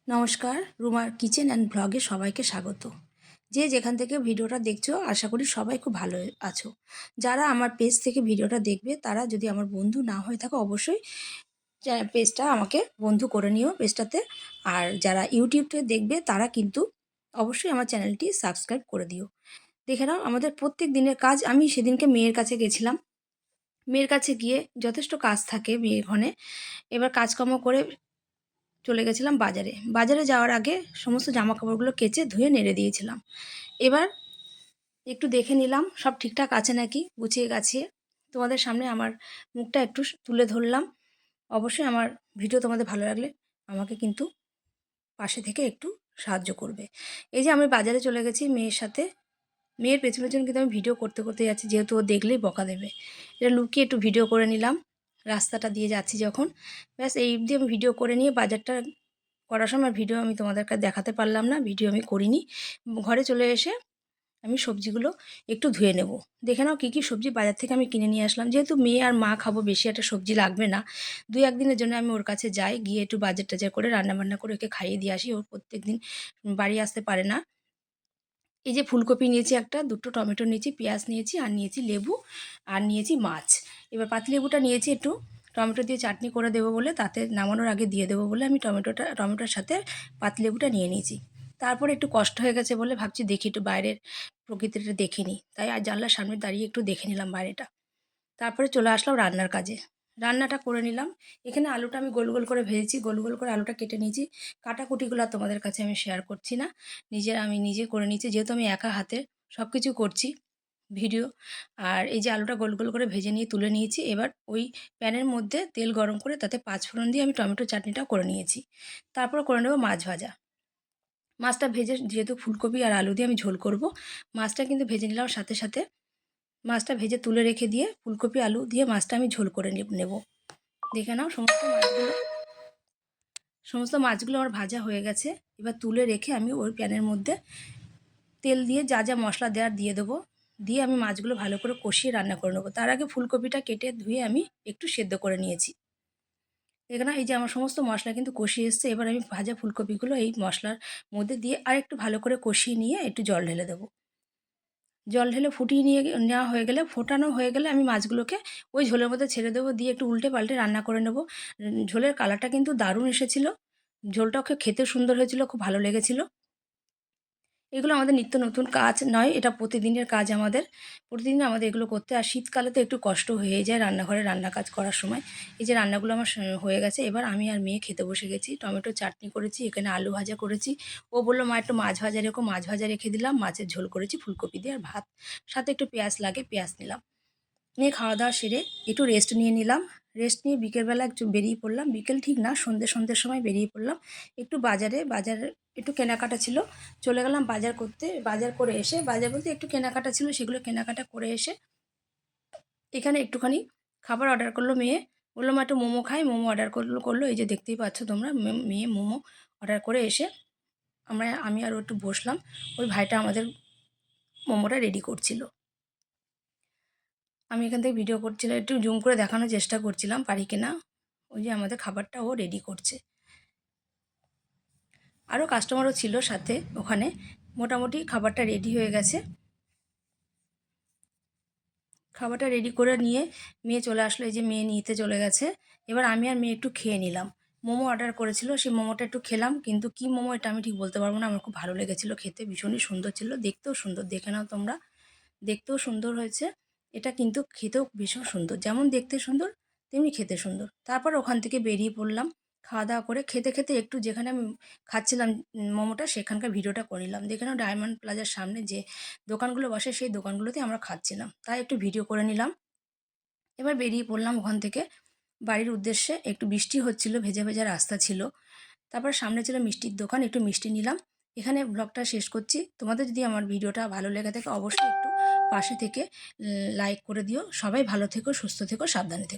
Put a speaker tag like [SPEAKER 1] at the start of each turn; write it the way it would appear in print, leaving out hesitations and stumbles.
[SPEAKER 1] নমস্কার, রুমার kitchen and ব্লগে সবাইকে স্বাগত। যে যেখান থেকে ভিডিওটা দেখছো আশা করি সবাই খুব ভালো আছো। যারা আমার পেজ থেকে ভিডিওটা দেখবে তারা যদি আমার বন্ধু না হয়ে থাকে অবশ্যই পেজটা আমাকে বন্ধু করে নিও পেজটাতে। আর যারা ইউটিউবতে দেখবে তারা কিন্তু অবশ্যই আমার চ্যানেলটি সাবস্ক্রাইব করে দিও। দেখে নাও আমাদের প্রত্যেক দিনের কাজ। আমি সেদিনকে মেয়ের কাছে গেছিলাম। মেয়ের কাছে গিয়ে যথেষ্ট কাজ থাকে মেয়ের ঘরে। এবার কাজকর্ম করে চলে গেছিলাম বাজারে। বাজারে যাওয়ার আগে সমস্ত জামাকাপড়গুলো কেচে ধুয়ে নেড়ে দিয়েছিলাম। এবার একটু দেখে নিলাম সব ঠিকঠাক আছে নাকি, গুছিয়ে গাছিয়ে তোমাদের সামনে আমার মুখটা একটু তুলে ধরলাম। অবশ্যই আমার ভিডিও তোমাদের ভালো লাগলে আমাকে কিন্তু পাশে থেকে একটু সাহায্য করবে। এই যে আমি বাজারে চলে গেছি মেয়ের সাথে। মেয়ের পেছন পেছন কিন্তু আমি ভিডিও করতে করতে যাচ্ছি, যেহেতু ও দেখলেই বকা দেবে। এটা লুকিয়ে একটু ভিডিও করে নিলাম রাস্তাটা দিয়ে যাচ্ছি যখন। ব্যাস এই অবধি আমি ভিডিও করে নিয়ে বাজারটা করার সময় ভিডিও আমি তোমাদেরকে দেখাতে পারলাম না, ভিডিও আমি করিনি। ঘরে চলে এসে আমি সবজিগুলো একটু ধুয়ে নেব। দেখে নাও কী কী সবজি বাজার থেকে আমি কিনে নিয়ে আসলাম। যেহেতু মেয়ে আর মা খাবো, বেশি একটা সবজি লাগবে না। 2-1 দিনের জন্য আমি ওর কাছে যাই, গিয়ে একটু বাজার টাজার করে রান্নাবান্না করে ওকে খাইয়ে দিয়ে আসি। ও প্রত্যেকদিন বাড়ি আসতে পারে না। এই যে ফুলকপি নিয়েছি একটা, 2টো টমেটো নিয়েছি, পেঁয়াজ নিয়েছি, আর নিয়েছি লেবু, আর নিয়েছি মাছ। এবার পাতিলেবুটা নিয়েছি একটু টমেটো দিয়ে চাটনি করে দেবো বলে, তাতে নামানোর আগে দিয়ে দেবো বলে আমি টমেটোর সাথে পাতিলেবুটা নিয়ে নিয়েছি। তারপরে একটু কষ্ট হয়ে গেছে বলে ভাবছি দেখি একটু বাইরের প্রকৃতিটা দেখে নিই। তাই আর জানলার সামনে দাঁড়িয়ে একটু দেখে নিলাম বাইরেটা। তারপরে চলে আসলাম রান্নার কাজে। রান্নাটা করে নিলাম। এখানে আলুটা আমি গোল গোল করে ভেজেছি, গোল গোল করে আলুটা কেটে নিয়েছি। কাটাকুটিগুলো আর তোমাদের কাছে আমি শেয়ার করছি না। আমি নিজে করে নিয়েছি, যেহেতু আমি একা হাতে সব কিছু করছি ভিডিও। আর এই যে আলুটা গোল গোল করে ভেজে নিয়ে তুলে নিয়েছি। এবার ওই প্যানের মধ্যে তেল গরম করে তাতে 5 ফোড়ন দিয়ে আমি টমেটো চাটনিটাও করে নিয়েছি। তারপর করে নেব মাছ ভাজা। মাছটা ভেজে, যেহেতু ফুলকপি আর আলু দিয়ে আমি ঝোল করব, মাছটা কিন্তু ভেজে নিলাম সাথে সাথে। মাছটা ভেজে তুলে রেখে দিয়ে ফুলকপি আলু দিয়ে মাছটা আমি ঝোল করে নেব। দেখে নাও সমস্ত মাছগুলো আমার ভাজা হয়ে গেছে। এবার তুলে রেখে আমি ওই প্যানের মধ্যে তেল দিয়ে যা যা মশলা দেওয়ার দিয়ে দেবো। দিয়ে আমি মাছগুলো ভালো করে কষিয়ে রান্না করে নেবো। তার আগে ফুলকপিটা কেটে ধুয়ে আমি একটু সেদ্ধ করে নিয়েছি। এখানে এই যে আমার সমস্ত মশলা কিন্তু কষিয়ে এসছে। এবার আমি ভাজা ফুলকপিগুলো এই মশলার মধ্যে দিয়ে আর একটু ভালো করে কষিয়ে নিয়ে একটু জল ঢেলে দেবো। জল ঢেলে ফুটিয়ে নেওয়া হয়ে গেলে, ফোটানো হয়ে গেলে আমি মাছগুলোকে ওই ঝোলের মধ্যে ছেড়ে দেবো, দিয়ে একটু উল্টে পাল্টে রান্না করে নেব। ঝোলের কালারটা কিন্তু দারুণ এসেছিলো। ঝোলটাও খেতে সুন্দর হয়েছিল, খুব ভালো লেগেছিল। এগুলো আমাদের নিত্য নতুন কাজ নয়, এটা প্রতিদিনের কাজ আমাদের। প্রতিদিন আমাদের এগুলো করতে। আর শীতকালে তো একটু কষ্ট হয়ে যায় রান্নাঘরে রান্না কাজ করার সময়। এই যে রান্নাগুলো আমার হয়ে গেছে। এবার আমি আর মেয়ে খেতে বসে গেছি। টমেটো চাটনি করেছি, এখানে আলু ভাজা করেছি। ও বলল মা একটু মাছ ভাজা রেখো, মাছ ভাজা রেখে দিলাম। মাছের ঝোল করেছি ফুলকপি দিয়ে, আর ভাত। সাথে একটু পেঁয়াজ লাগে, পেঁয়াজ নিলাম। নিয়ে খাওয়া দাওয়া সেরে একটু রেস্ট নিয়ে নিলাম। রেস্ট নিয়ে বিকেলবেলা একটু বেরিয়ে পড়লাম। বিকেল ঠিক না, সন্ধ্যের সময় বেরিয়ে পড়লাম একটু বাজারে। একটু কেনাকাটা ছিল, চলে গেলাম বাজার করতে। বাজার করে এসে, বাজার বলতে একটু কেনাকাটা ছিল, সেগুলো কেনাকাটা করে এসে এখানে একটুখানি খাবার অর্ডার করলো মেয়ে। বললো মা একটু মোমো খাই। মোমো অর্ডার করলো। এই যে দেখতেই পাচ্ছ তোমরা, মেয়ে মোমো অর্ডার করে এসে আমি আরও একটু বসলাম। ওই ভাইটা আমাদের মোমোটা রেডি করছিল। আমি এখান থেকে ভিডিও করছিলাম, একটু জুম করে দেখানোর চেষ্টা করছিলাম পারি কিনা। ওই যে আমাদের খাবারটা ও রেডি করছে। আরও কাস্টমারও ছিল সাথে ওখানে। মোটামুটি খাবারটা রেডি হয়ে গেছে। খাবারটা রেডি করে নিয়ে মেয়ে চলে আসলো। এই যে মেয়ে নিতে চলে গেছে। এবার আমি আর মেয়ে একটু খেয়ে নিলাম। মোমো অর্ডার করেছিল, সেই মোমোটা একটু খেলাম, কিন্তু কি মোমো এটা আমি ঠিক বলতে পারবো না। আমার খুব ভালো লেগেছিলো খেতে, ভীষণই সুন্দর ছিল, দেখতেও সুন্দর। দেখে নাও তোমরা, দেখতেও সুন্দর হয়েছে। এটা কিন্তু খেতেও ভীষণ সুন্দর, যেমন দেখতে সুন্দর তেমনি খেতে সুন্দর। তারপর ওখান থেকে বেরিয়ে পড়লাম। খাওয়া দাওয়া করে খেতে খেতে একটু যেখানে আমি খাচ্ছিলাম মোমোটা, সেখানকার ভিডিওটা করে নিলাম। দেখে নাও ডায়মন্ড প্লাজার সামনে যে দোকানগুলো বসে, সেই দোকানগুলোতে আমরা খাচ্ছিলাম, তাই একটু ভিডিও করে নিলাম। এবার বেরিয়ে পড়লাম ওখান থেকে বাড়ির উদ্দেশ্যে। একটু বৃষ্টি হচ্ছিল, ভেজা ভেজা রাস্তা ছিল। তারপর সামনে ছিল মিষ্টির দোকান, একটু মিষ্টি নিলাম। এখানে ব্লগটা শেষ করছি। তোমাদের যদি আমার ভিডিওটা ভালো লেগে থাকে অবশ্যই একটু পাশে থেকে লাইক করে দিও। সবাই ভালো থেকো, সুস্থ থেকো, সাবধানে থেকো।